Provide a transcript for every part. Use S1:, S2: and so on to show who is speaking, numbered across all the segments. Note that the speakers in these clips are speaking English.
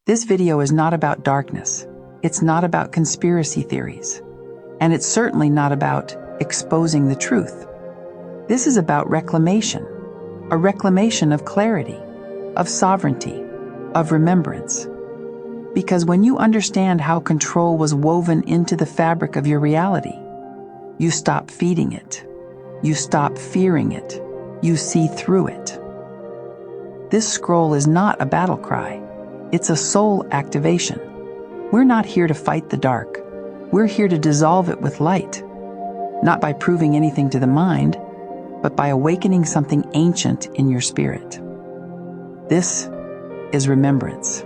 S1: This video is not about darkness. It's not about conspiracy theories. And it's certainly not about exposing the truth. This is about reclamation, a reclamation of clarity, of sovereignty, of remembrance. Because when you understand how control was woven into the fabric of your reality, you stop feeding it. You stop fearing it. You see through it. This scroll is not a battle cry. It's a soul activation. We're not here to fight the dark. We're here to dissolve it with light. Not by proving anything to the mind, but by awakening something ancient in your spirit. This is remembrance.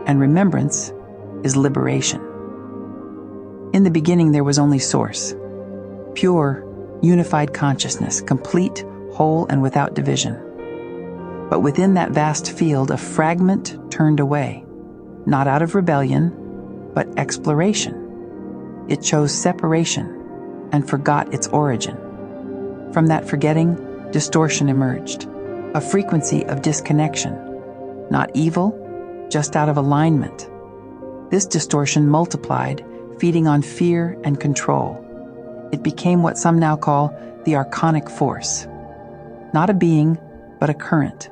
S1: And remembrance is liberation. In the beginning, there was only Source. Pure, unified consciousness, complete, whole, and without division. But within that vast field, a fragment turned away, not out of rebellion, but exploration. It chose separation and forgot its origin. From that forgetting, distortion emerged, a frequency of disconnection. Not evil, just out of alignment. This distortion multiplied, feeding on fear and control. It became what some now call the archonic force. Not a being, but a current.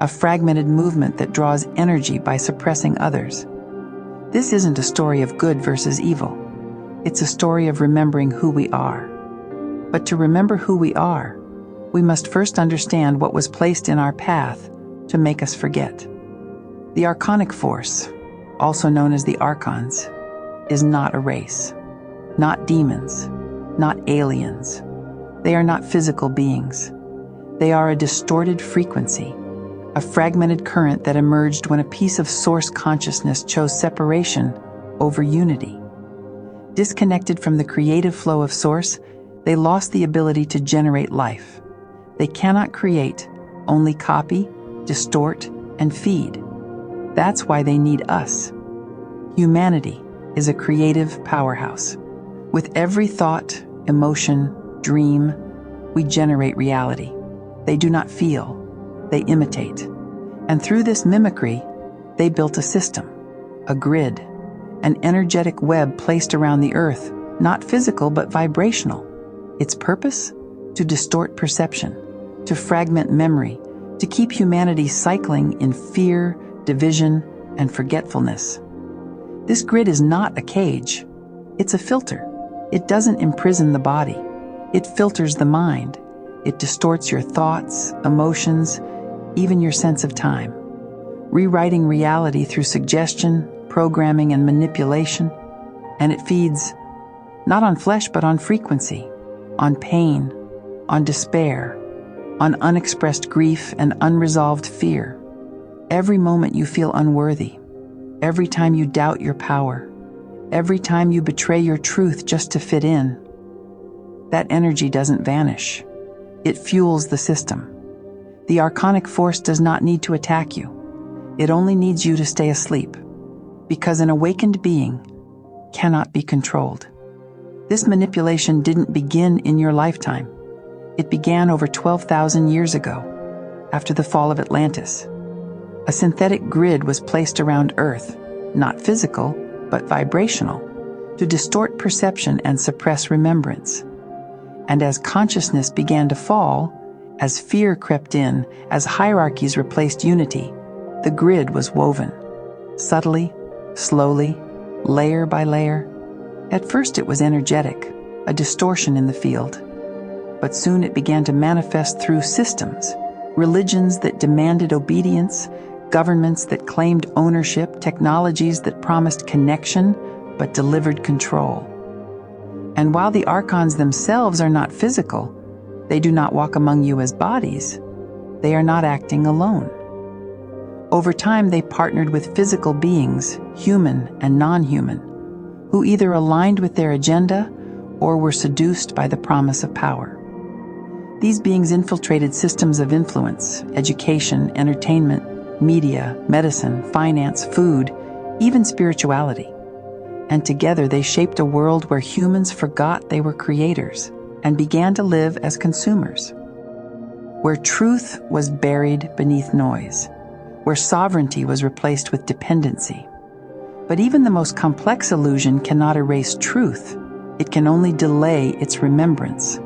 S1: A fragmented movement that draws energy by suppressing others. This isn't a story of good versus evil. It's a story of remembering who we are. But to remember who we are, we must first understand what was placed in our path to make us forget. The archonic force, also known as the archons, is not a race, not demons, not aliens. They are not physical beings. They are a distorted frequency, a fragmented current that emerged when a piece of source consciousness chose separation over unity. Disconnected from the creative flow of source, they lost the ability to generate life. They cannot create, only copy, distort, and feed. That's why they need us. Humanity is a creative powerhouse. With every thought, emotion, dream, we generate reality. They do not feel. They imitate. And through this mimicry, they built a system, a grid, an energetic web placed around the earth, not physical but vibrational. Its purpose? To distort perception, to fragment memory, to keep humanity cycling in fear, division, and forgetfulness. This grid is not a cage. It's a filter. It doesn't imprison the body. It filters the mind. It distorts your thoughts, emotions, even your sense of time, rewriting reality through suggestion, programming, and manipulation. And it feeds not on flesh, but on frequency, on pain, on despair, on unexpressed grief and unresolved fear. Every moment you feel unworthy, every time you doubt your power, every time you betray your truth just to fit in, that energy doesn't vanish. It fuels the system. The archonic force does not need to attack you. It only needs you to stay asleep, because an awakened being cannot be controlled. This manipulation didn't begin in your lifetime. It began over 12,000 years ago, after the fall of Atlantis. A synthetic grid was placed around Earth, not physical, but vibrational, to distort perception and suppress remembrance. And as consciousness began to fall, as fear crept in, as hierarchies replaced unity, the grid was woven. Subtly, slowly, layer by layer. At first it was energetic, a distortion in the field. But soon it began to manifest through systems, religions that demanded obedience, governments that claimed ownership, technologies that promised connection but delivered control. And while the archons themselves are not physical, they do not walk among you as bodies. They are not acting alone. Over time, they partnered with physical beings, human and non-human, who either aligned with their agenda or were seduced by the promise of power. These beings infiltrated systems of influence, education, entertainment, media, medicine, finance, food, even spirituality. And together they shaped a world where humans forgot they were creators and began to live as consumers. Where truth was buried beneath noise, where sovereignty was replaced with dependency. But even the most complex illusion cannot erase truth. It can only delay its remembrance.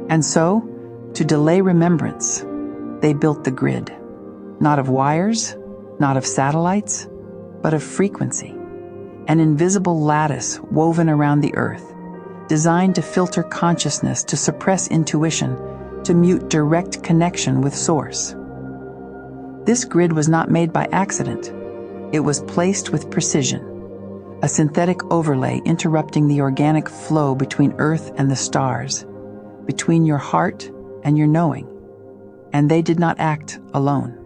S1: And so, to delay remembrance, they built the grid, not of wires, not of satellites, but of frequency, an invisible lattice woven around the earth, designed to filter consciousness, to suppress intuition, to mute direct connection with Source. This grid was not made by accident. It was placed with precision, a synthetic overlay interrupting the organic flow between Earth and the stars, between your heart and your knowing. And they did not act alone.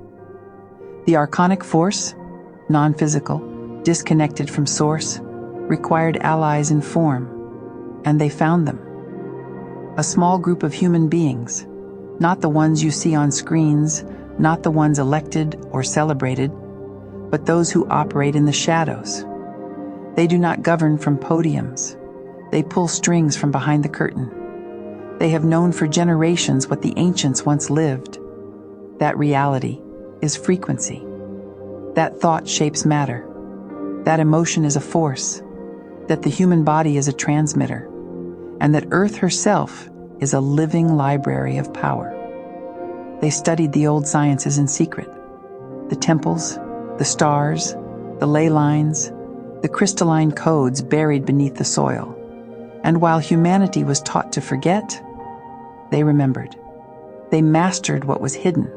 S1: The archonic force, non-physical, disconnected from Source, required allies in form, and they found them. A small group of human beings, not the ones you see on screens, not the ones elected or celebrated, but those who operate in the shadows. They do not govern from podiums. They pull strings from behind the curtain. They have known for generations what the ancients once lived. That reality is frequency. That thought shapes matter. That emotion is a force. That the human body is a transmitter. And that Earth herself is a living library of power. They studied the old sciences in secret. The temples, the stars, the ley lines, the crystalline codes buried beneath the soil. And while humanity was taught to forget, they remembered. They mastered what was hidden.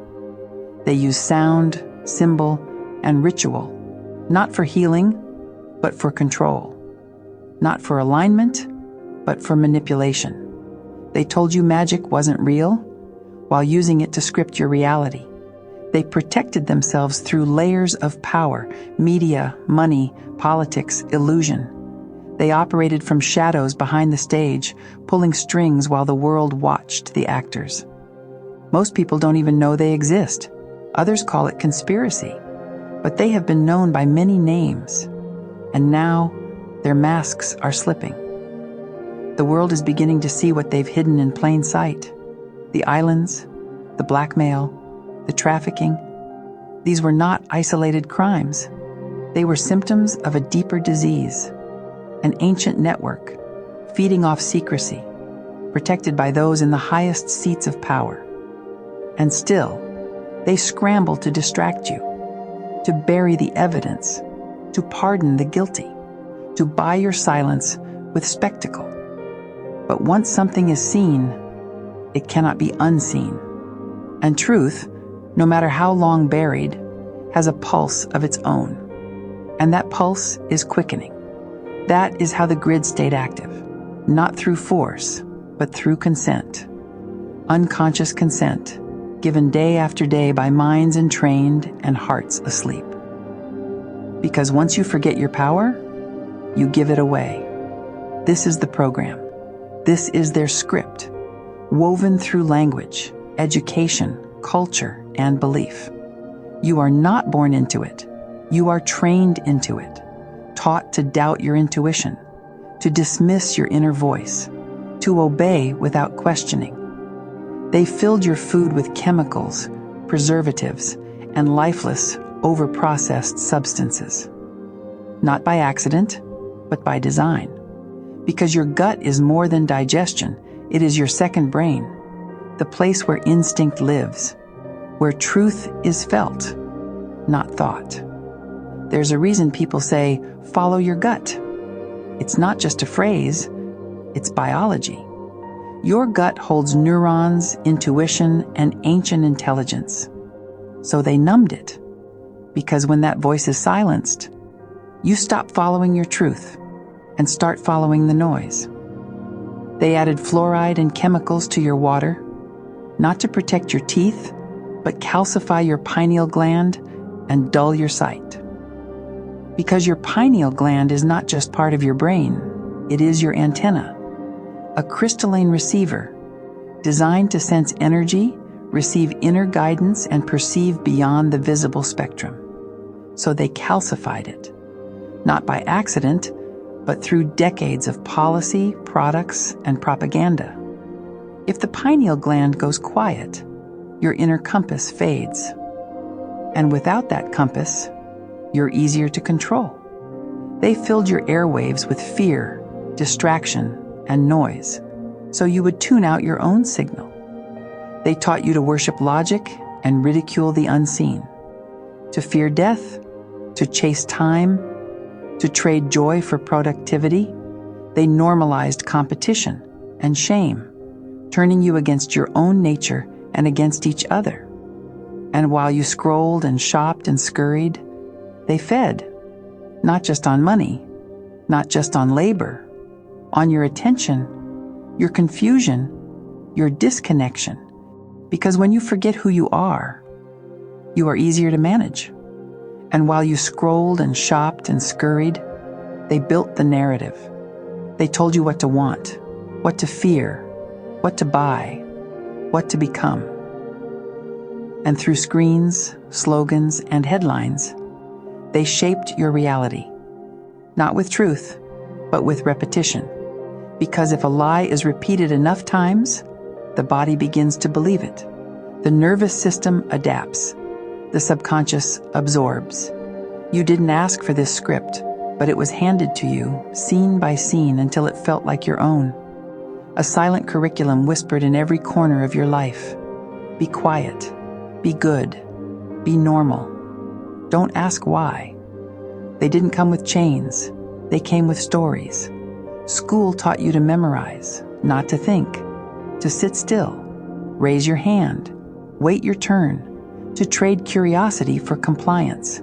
S1: They used sound, symbol, and ritual, not for healing, but for control. Not for alignment, but for manipulation. They told you magic wasn't real, while using it to script your reality. They protected themselves through layers of power, media, money, politics, illusion. They operated from shadows behind the stage, pulling strings while the world watched the actors. Most people don't even know they exist. Others call it conspiracy. But they have been known by many names. And now, their masks are slipping. The world is beginning to see what they've hidden in plain sight. The islands, the blackmail, the trafficking. These were not isolated crimes. They were symptoms of a deeper disease, an ancient network, feeding off secrecy, protected by those in the highest seats of power. And still, they scramble to distract you, to bury the evidence, to pardon the guilty, to buy your silence with spectacle. But once something is seen, it cannot be unseen. And truth, no matter how long buried, has a pulse of its own. And that pulse is quickening. That is how the grid stayed active, not through force, but through consent. Unconscious consent, given day after day by minds entrained and hearts asleep. Because once you forget your power, you give it away. This is the program. This is their script, woven through language, education, culture, and belief. You are not born into it. You are trained into it, taught to doubt your intuition, to dismiss your inner voice, to obey without questioning. They filled your food with chemicals, preservatives, and lifeless, over-processed substances. Not by accident, but by design. Because your gut is more than digestion, it is your second brain, the place where instinct lives, where truth is felt, not thought. There's a reason people say, follow your gut. It's not just a phrase, it's biology. Your gut holds neurons, intuition, and ancient intelligence. So they numbed it, because when that voice is silenced, you stop following your truth and start following the noise. They added fluoride and chemicals to your water, not to protect your teeth, but calcify your pineal gland and dull your sight. Because your pineal gland is not just part of your brain, it is your antenna, a crystalline receiver designed to sense energy, receive inner guidance, and perceive beyond the visible spectrum. So they calcified it, not by accident, but through decades of policy, products, and propaganda. If the pineal gland goes quiet, your inner compass fades. And without that compass, you're easier to control. They filled your airwaves with fear, distraction, and noise, so you would tune out your own signal. They taught you to worship logic and ridicule the unseen, to fear death, to chase time, to trade joy for productivity. They normalized competition and shame, turning you against your own nature and against each other. And while you scrolled and shopped and scurried, they fed, not just on money, not just on labor, on your attention, your confusion, your disconnection. Because when you forget who you are easier to manage. And while you scrolled and shopped and scurried, they built the narrative. They told you what to want, what to fear, what to buy, what to become. And through screens, slogans, and headlines, they shaped your reality. Not with truth, but with repetition. Because if a lie is repeated enough times, the body begins to believe it. The nervous system adapts. The subconscious absorbs. You didn't ask for this script, but it was handed to you, scene by scene, until it felt like your own. A silent curriculum whispered in every corner of your life. Be quiet. Be good. Be normal. Don't ask why. They didn't come with chains. They came with stories. School taught you to memorize, not to think, to sit still, raise your hand, wait your turn, to trade curiosity for compliance.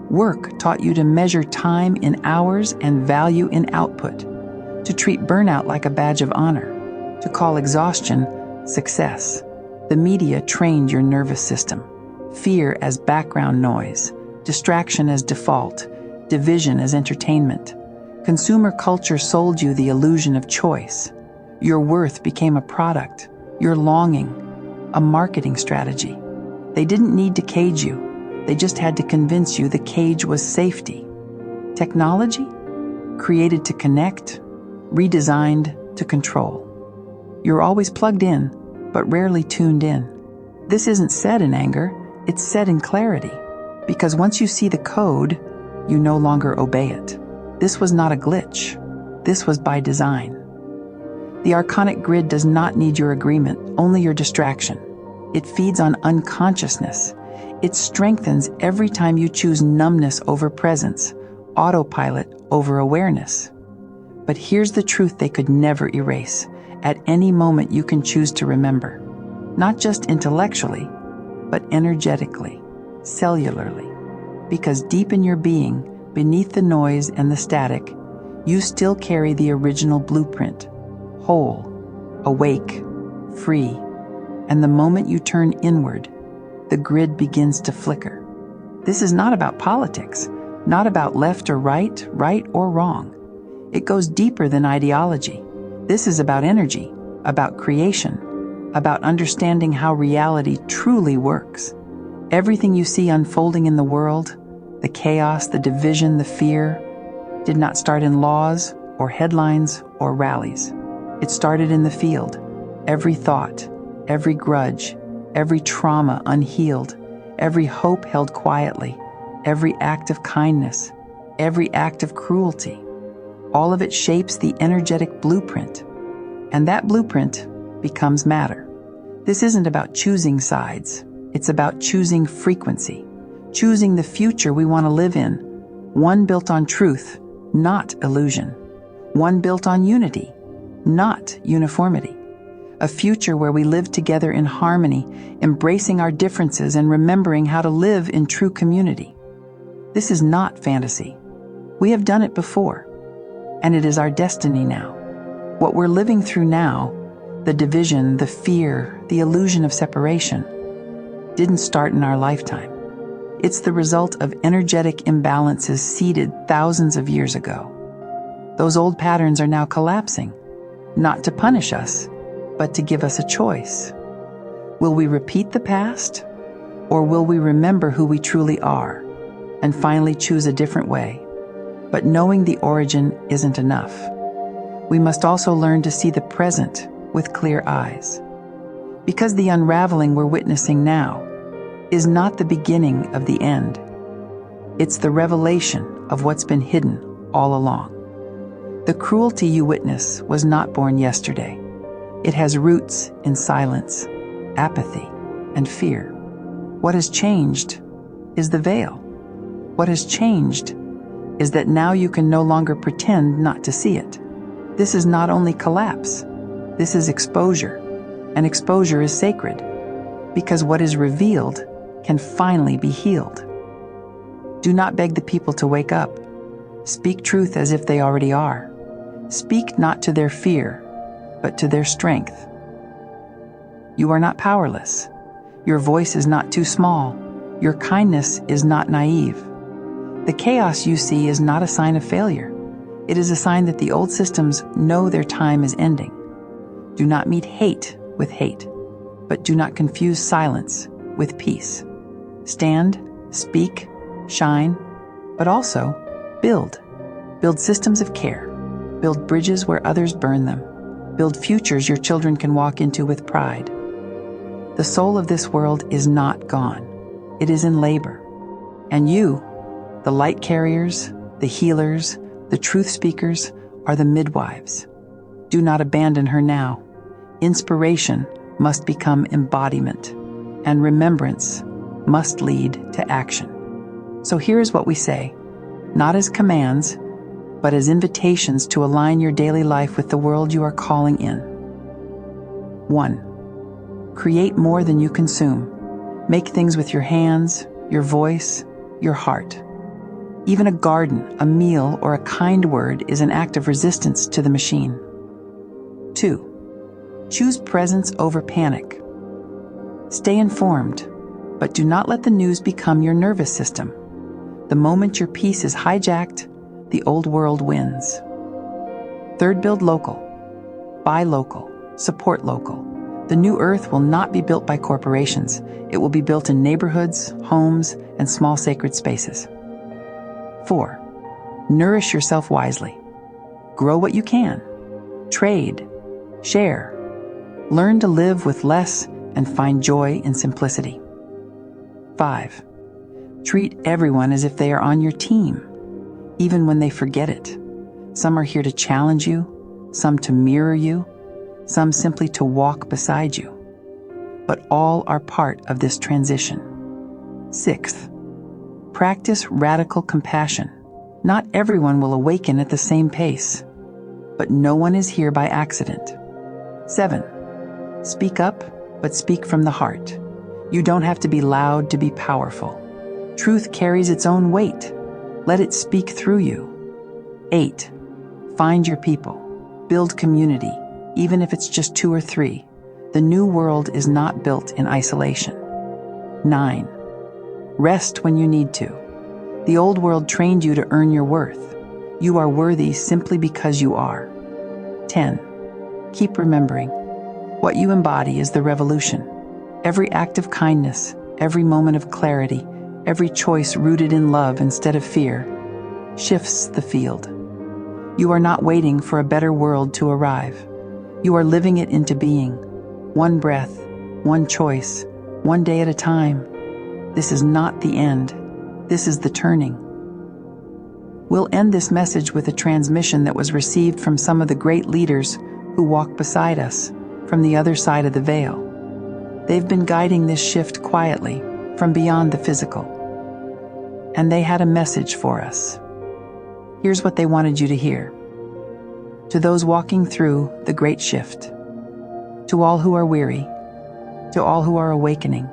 S1: Work taught you to measure time in hours and value in output, to treat burnout like a badge of honor, to call exhaustion success. The media trained your nervous system. Fear as background noise, distraction as default, division as entertainment. Consumer culture sold you the illusion of choice. Your worth became a product, your longing, a marketing strategy. They didn't need to cage you. They just had to convince you the cage was safety. Technology? Created to connect, redesigned to control. You're always plugged in, but rarely tuned in. This isn't said in anger, it's said in clarity. Because once you see the code, you no longer obey it. This was not a glitch. This was by design. The archonic grid does not need your agreement, only your distraction. It feeds on unconsciousness. It strengthens every time you choose numbness over presence, autopilot over awareness. But here's the truth they could never erase. At any moment you can choose to remember. Not just intellectually, but energetically, cellularly. Because deep in your being, beneath the noise and the static, you still carry the original blueprint. Whole, awake, free. And the moment you turn inward, the grid begins to flicker. This is not about politics, not about left or right or wrong. It goes deeper than ideology. This is about energy, about creation, about understanding how reality truly works. Everything you see unfolding in the world, the chaos, the division, the fear, did not start in laws or headlines or rallies. It started in the field. Every thought, every grudge, every trauma unhealed, every hope held quietly, every act of kindness, every act of cruelty. All of it shapes the energetic blueprint, and that blueprint becomes matter. This isn't about choosing sides. It's about choosing frequency, choosing the future we want to live in, one built on truth, not illusion, one built on unity, not uniformity. A future where we live together in harmony, embracing our differences and remembering how to live in true community. This is not fantasy. We have done it before, and it is our destiny now. What we're living through now, the division, the fear, the illusion of separation, didn't start in our lifetime. It's the result of energetic imbalances seeded thousands of years ago. Those old patterns are now collapsing, not to punish us, but to give us a choice. Will we repeat the past, or will we remember who we truly are and finally choose a different way? But knowing the origin isn't enough. We must also learn to see the present with clear eyes. Because the unraveling we're witnessing now is not the beginning of the end. It's the revelation of what's been hidden all along. The cruelty you witness was not born yesterday. It has roots in silence, apathy, and fear. What has changed is the veil. What has changed is that now you can no longer pretend not to see it. This is not only collapse, this is exposure, and exposure is sacred, because what is revealed can finally be healed. Do not beg the people to wake up. Speak truth as if they already are. Speak not to their fear, but to their strength. You are not powerless. Your voice is not too small. Your kindness is not naive. The chaos you see is not a sign of failure. It is a sign that the old systems know their time is ending. Do not meet hate with hate, but do not confuse silence with peace. Stand, speak, shine, but also build. Build systems of care. Build bridges where others burn them. Build futures your children can walk into with pride. The soul of this world is not gone. It is in labor. And you, the light carriers, the healers, the truth speakers, are the midwives. Do not abandon her now. Inspiration must become embodiment, and remembrance must lead to action. So here's what we say, not as commands, but as invitations to align your daily life with the world you are calling in. 1. Create more than you consume. Make things with your hands, your voice, your heart. Even a garden, a meal, or a kind word is an act of resistance to the machine. 2. Choose presence over panic. Stay informed, but do not let the news become your nervous system. The moment your peace is hijacked, the old world wins. 3. Build local. Buy local. Support local. The new earth will not be built by corporations. It will be built in neighborhoods, homes, and small sacred spaces. 4. Nourish yourself wisely. Grow what you can. Trade. Share. Learn to live with less and find joy in simplicity. 5. Treat everyone as if they are on your team, even when they forget it. Some are here to challenge you, some to mirror you, some simply to walk beside you. But all are part of this transition. 6th, practice radical compassion. Not everyone will awaken at the same pace, but no one is here by accident. 7, speak up, but speak from the heart. You don't have to be loud to be powerful. Truth carries its own weight. Let it speak through you. 8, find your people. Build community, even if it's just 2 or 3. The new world is not built in isolation. 9, rest when you need to. The old world trained you to earn your worth. You are worthy simply because you are. 10, keep remembering. What you embody is the revolution. Every act of kindness, every moment of clarity, every choice rooted in love instead of fear, shifts the field. You are not waiting for a better world to arrive. You are living it into being. One breath, one choice, one day at a time. This is not the end. This is the turning. We'll end this message with a transmission that was received from some of the great leaders who walk beside us from the other side of the veil. They've been guiding this shift quietly from beyond the physical. And they had a message for us. Here's what they wanted you to hear. To those walking through the great shift, to all who are weary, to all who are awakening,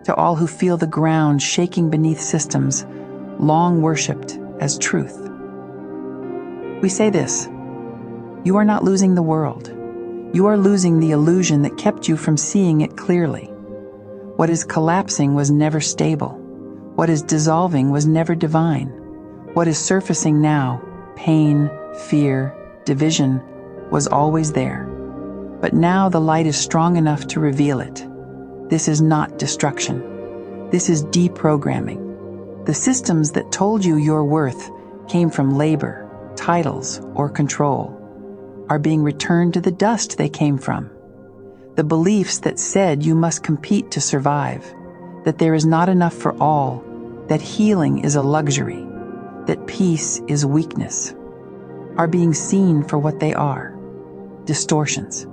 S1: to all who feel the ground shaking beneath systems long worshipped as truth. We say this: you are not losing the world. You are losing the illusion that kept you from seeing it clearly. What is collapsing was never stable. What is dissolving was never divine. What is surfacing now, pain, fear, division, was always there. But now the light is strong enough to reveal it. This is not destruction. This is deprogramming. The systems that told you your worth came from labor, titles, or control are being returned to the dust they came from. The beliefs that said you must compete to survive that there is not enough for all, that healing is a luxury, that peace is weakness, are being seen for what they are, distortions.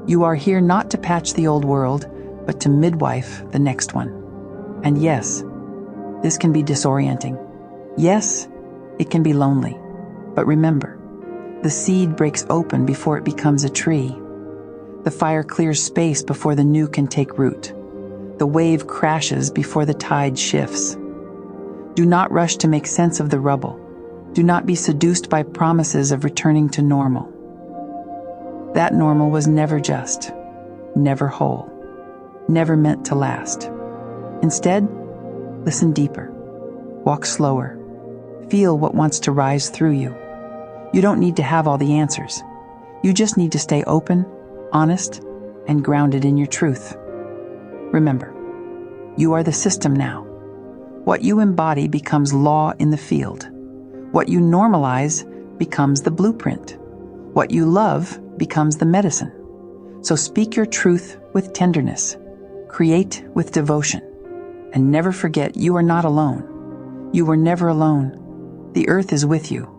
S1: You are here not to patch the old world, but to midwife the next one. And yes, this can be disorienting. Yes, it can be lonely. But remember, the seed breaks open before it becomes a tree. The fire clears space before the new can take root. The wave crashes before the tide shifts. Do not rush to make sense of the rubble. Do not be seduced by promises of returning to normal. That normal was never just, never whole, never meant to last. Instead, listen deeper, walk slower, feel what wants to rise through you. You don't need to have all the answers. You just need to stay open, honest, and grounded in your truth. Remember, you are the system now. What you embody becomes law in the field. What you normalize becomes the blueprint. What you love becomes the medicine. So speak your truth with tenderness, create with devotion, and never forget you are not alone. You were never alone. The earth is with you.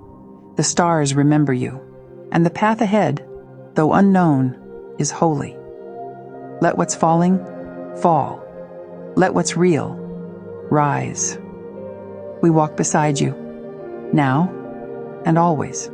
S1: The stars remember you. And the path ahead, though unknown, is holy. Let what's falling, fall. Let what's real, rise. We walk beside you, now and always.